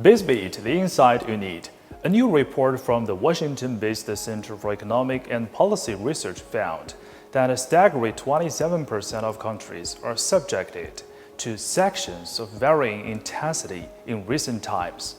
BizBeat, the insight you need. A new report from the Washington-based Center for Economic and Policy Research found that a staggering 27% of countries are subjected to sanctions of varying intensity in recent times.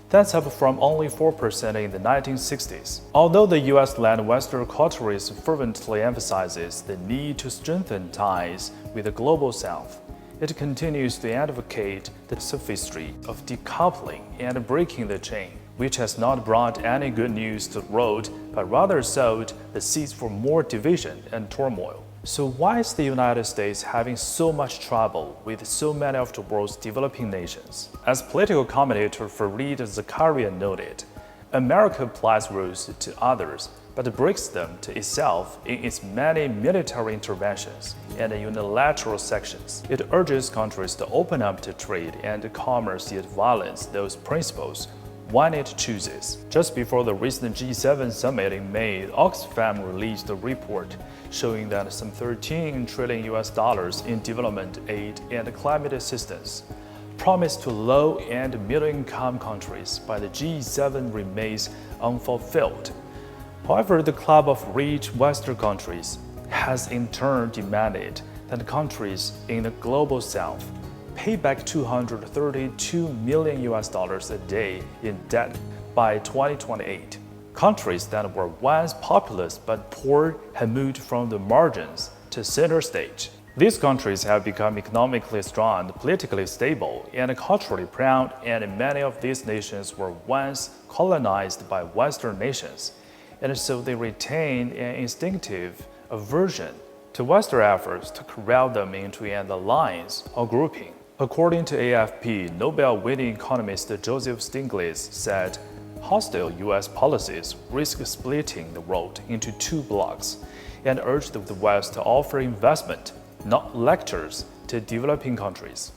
That's up from only 4% in the 1960s. Although the U.S.-led Western coterie fervently emphasizes the need to strengthen ties with the global South, it continues to advocate the sophistry of decoupling and breaking the chain, which has not brought any good news to the road, but rather sowed the seeds for more division and turmoil. So why is the United States having so much trouble with so many of the world's developing nations? As political commentator Fareed Zakaria noted, America applies rules to others, but breaks them to itself in its many military interventions and unilateral sanctions. It urges countries to open up to trade and commerce, yet violates those principles when it chooses. Just before the recent G7 summit in May, Oxfam released a report showing that some $13 trillion in development aid and climate assistance promised to low and middle-income countries by the G7 remains unfulfilled. However, the Club of Rich Western Countries has in turn demanded that countries in the global South pay back $232 million a day in debt by 2028. Countries that were once populous but poor have moved from the margins to center stage. These countries have become economically strong, politically stable, and culturally proud, and many of these nations were once colonized by Western nations, and so they retain an instinctive aversion to Western efforts to corral them into an alliance or grouping. According to AFP, Nobel-winning economist Joseph Stiglitz said, hostile U.S. policies risk splitting the world into two blocks, and urged the West to offer investment, not lectures, to developing countries.